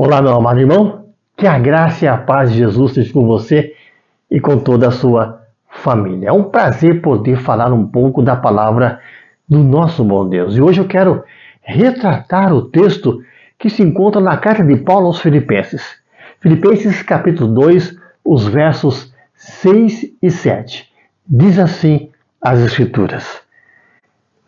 Olá, meu amado irmão, que a graça e a paz de Jesus esteja com você e com toda a sua família. É um prazer poder falar um pouco da palavra do nosso bom Deus. E hoje eu quero retratar o texto que se encontra na carta de Paulo aos Filipenses. Filipenses capítulo 2, os versos 6 e 7. Diz assim as Escrituras: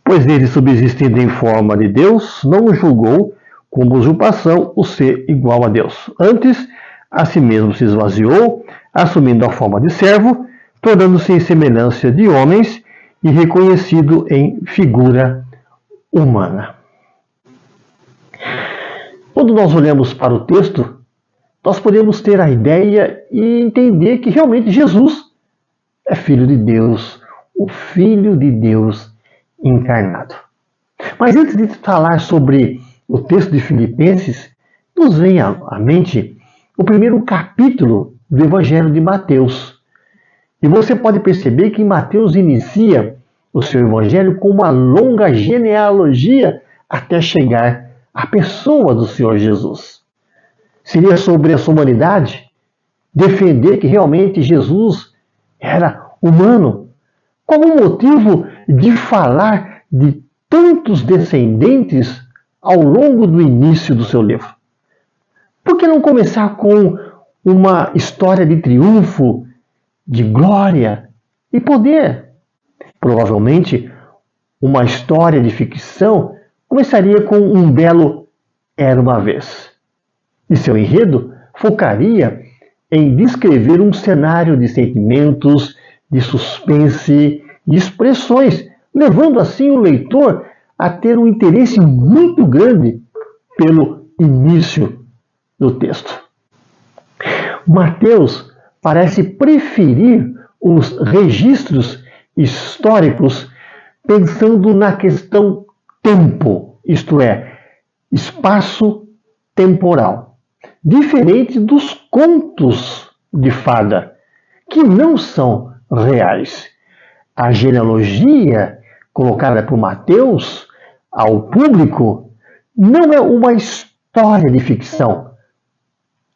Pois ele, subsistindo em forma de Deus, não julgou como usurpação o ser igual a Deus. Antes, a si mesmo se esvaziou, assumindo a forma de servo, tornando-se em semelhança de homens e reconhecido em figura humana. Quando nós olhamos para o texto, nós podemos ter a ideia e entender que realmente Jesus é Filho de Deus, o Filho de Deus encarnado. Mas antes de falar sobre o texto de Filipenses, nos vem à mente o primeiro capítulo do Evangelho de Mateus. E você pode perceber que Mateus inicia o seu Evangelho com uma longa genealogia até chegar à pessoa do Senhor Jesus. Seria sobre a sua humanidade, defender que realmente Jesus era humano. Qual o motivo de falar de tantos descendentes ao longo do início do seu livro? Por que não começar com uma história de triunfo, de glória e poder? Provavelmente, uma história de ficção começaria com um belo Era uma Vez. E seu enredo focaria em descrever um cenário de sentimentos, de suspense e expressões, levando assim o leitor a ter um interesse muito grande pelo início do texto. Mateus parece preferir os registros históricos pensando na questão tempo, isto é, espaço temporal, diferente dos contos de fada, que não são reais. A genealogia colocada por Mateus ao público não é uma história de ficção,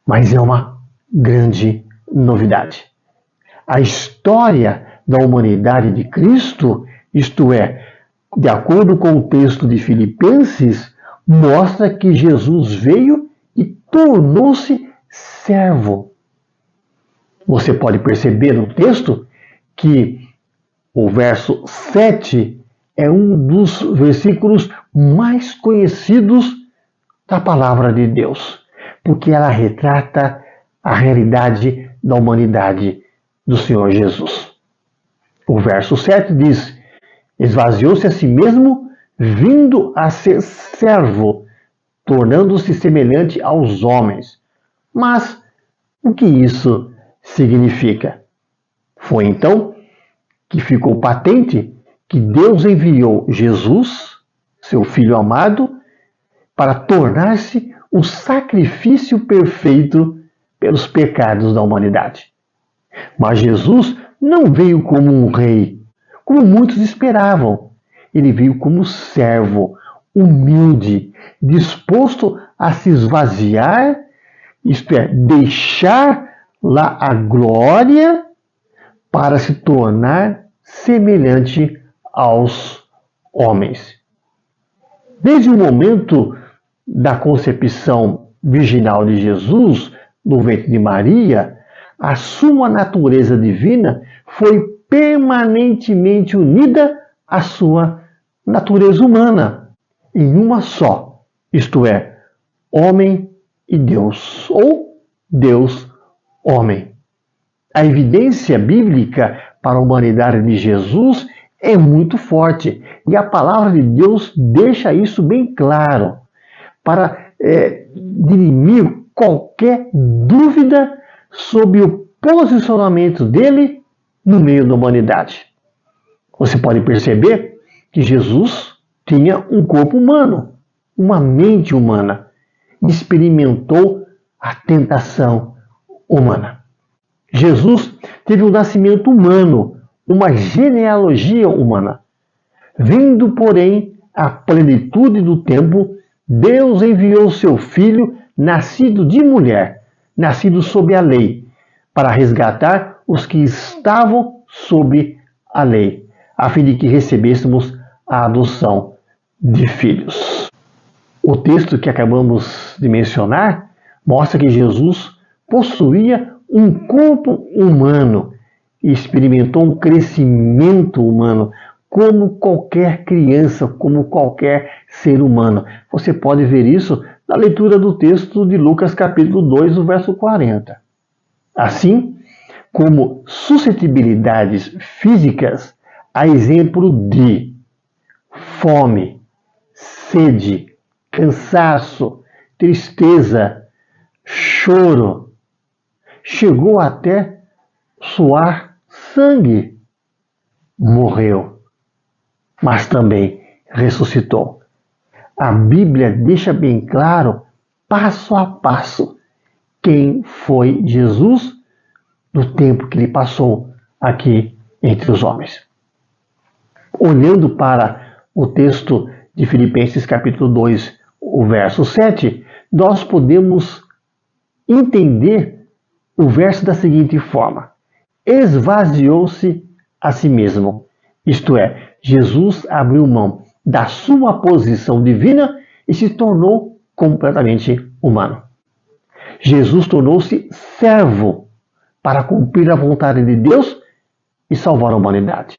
mas é uma grande novidade. A história da humanidade de Cristo, isto é, de acordo com o texto de Filipenses, mostra que Jesus veio e tornou-se servo. Você pode perceber no texto que o verso 7 é um dos versículos mais conhecidos da palavra de Deus, porque ela retrata a realidade da humanidade do Senhor Jesus. O verso 7 diz: esvaziou-se a si mesmo, vindo a ser servo, tornando-se semelhante aos homens. Mas o que isso significa? Foi então que ficou patente que Deus enviou Jesus, seu Filho amado, para tornar-se o sacrifício perfeito pelos pecados da humanidade. Mas Jesus não veio como um rei, como muitos esperavam. Ele veio como servo, humilde, disposto a se esvaziar, isto é, deixar lá a glória para se tornar semelhante aos homens. Desde o momento da concepção virginal de Jesus, no ventre de Maria, a sua natureza divina foi permanentemente unida à sua natureza humana, em uma só, isto é, homem e Deus, ou Deus-homem. A evidência bíblica para a humanidade de Jesus é muito forte, e a palavra de Deus deixa isso bem claro, para dirimir qualquer dúvida sobre o posicionamento dele no meio da humanidade. Você pode perceber que Jesus tinha um corpo humano, uma mente humana, e experimentou a tentação humana. Jesus teve um nascimento humano, uma genealogia humana. Vendo, porém, a plenitude do tempo, Deus enviou seu Filho nascido de mulher, nascido sob a lei, para resgatar os que estavam sob a lei, a fim de que recebêssemos a adoção de filhos. O texto que acabamos de mencionar mostra que Jesus possuía um corpo humano e experimentou um crescimento humano, como qualquer criança, como qualquer ser humano. Você pode ver isso na leitura do texto de Lucas capítulo 2, o verso 40. Assim, como suscetibilidades físicas, a exemplo de fome, sede, cansaço, tristeza, choro, chegou até suar sangue, morreu, mas também ressuscitou. A Bíblia deixa bem claro, passo a passo, quem foi Jesus no tempo que ele passou aqui entre os homens. Olhando para o texto de Filipenses capítulo 2, o verso 7, nós podemos entender o verso da seguinte forma: esvaziou-se a si mesmo. Isto é, Jesus abriu mão da sua posição divina e se tornou completamente humano. Jesus tornou-se servo para cumprir a vontade de Deus e salvar a humanidade.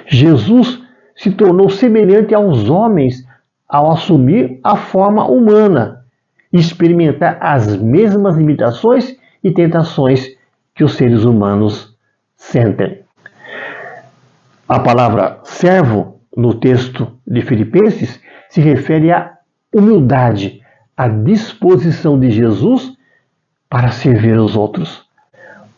Jesus se tornou semelhante aos homens ao assumir a forma humana e experimentar as mesmas limitações e tentações que os seres humanos sentem. A palavra servo, no texto de Filipenses, se refere à humildade, à disposição de Jesus para servir os outros.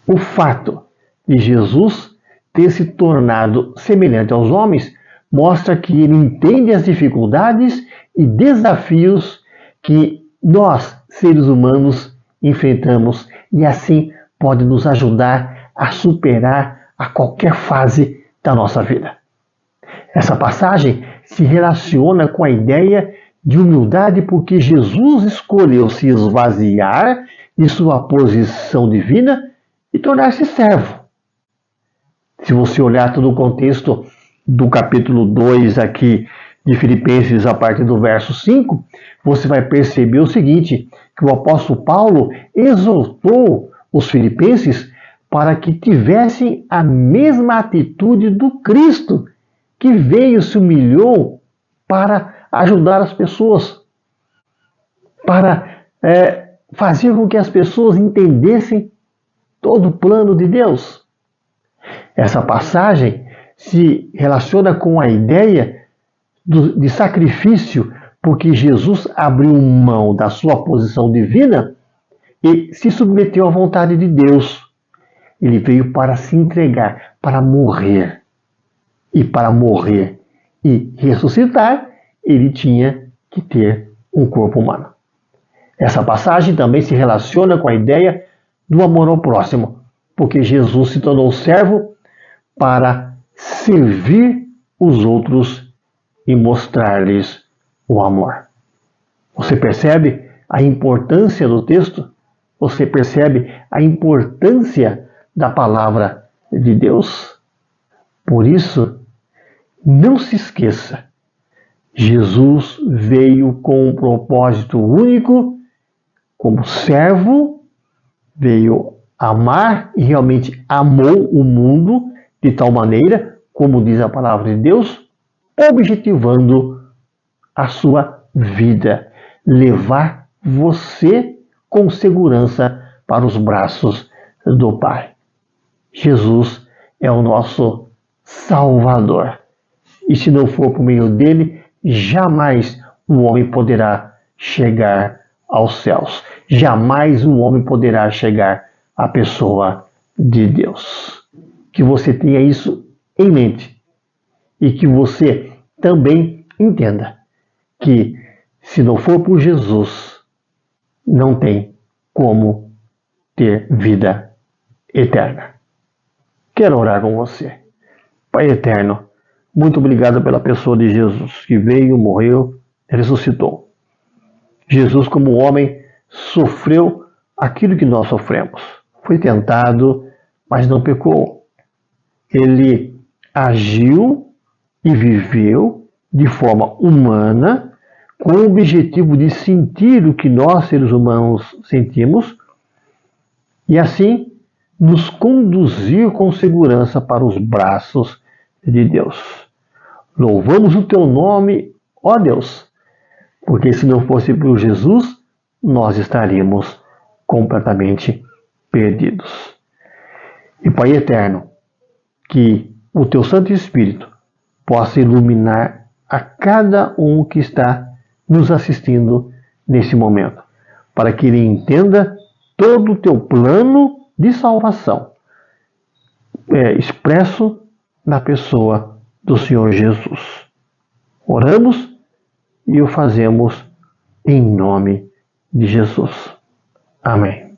O fato de Jesus ter se tornado semelhante aos homens mostra que ele entende as dificuldades e desafios que nós, seres humanos, enfrentamos e assim pode nos ajudar a superar a qualquer fase da nossa vida. Essa passagem se relaciona com a ideia de humildade porque Jesus escolheu se esvaziar de sua posição divina e tornar-se servo. Se você olhar todo o contexto do capítulo 2 aqui de Filipenses, a partir do verso 5, você vai perceber o seguinte, que o apóstolo Paulo exortou os filipenses para que tivessem a mesma atitude do Cristo, que veio, se humilhou para ajudar as pessoas, para fazer com que as pessoas entendessem todo o plano de Deus. Essa passagem se relaciona com a ideia de sacrifício, porque Jesus abriu mão da sua posição divina e se submeteu à vontade de Deus. Ele veio para se entregar, para morrer. E para morrer e ressuscitar, ele tinha que ter um corpo humano. Essa passagem também se relaciona com a ideia do amor ao próximo, porque Jesus se tornou servo para servir os outros e mostrar-lhes o amor. Você percebe a importância do texto? Você percebe a importância da palavra de Deus? Por isso, não se esqueça, Jesus veio com um propósito único, como servo, veio amar e realmente amou o mundo de tal maneira, como diz a palavra de Deus, objetivando a sua vida, levar você com segurança para os braços do Pai. Jesus é o nosso Salvador. E se não for por meio dele, jamais o homem poderá chegar aos céus. Jamais o homem poderá chegar à pessoa de Deus. Que você tenha isso em mente. E que você também entenda que se não for por Jesus, não tem como ter vida eterna. Quero orar com você. Pai eterno, muito obrigado pela pessoa de Jesus, que veio, morreu, ressuscitou. Jesus, como homem, sofreu aquilo que nós sofremos. Foi tentado, mas não pecou. Ele agiu e viveu de forma humana, com o objetivo de sentir o que nós, seres humanos, sentimos, e assim nos conduzir com segurança para os braços de Deus. Louvamos o teu nome, ó Deus, porque se não fosse por Jesus, nós estaríamos completamente perdidos. E Pai eterno, que o teu Santo Espírito possa iluminar a cada um que está nos assistindo nesse momento, para que ele entenda todo o teu plano de salvação, expresso na pessoa do Senhor Jesus. Oramos e o fazemos em nome de Jesus. Amém.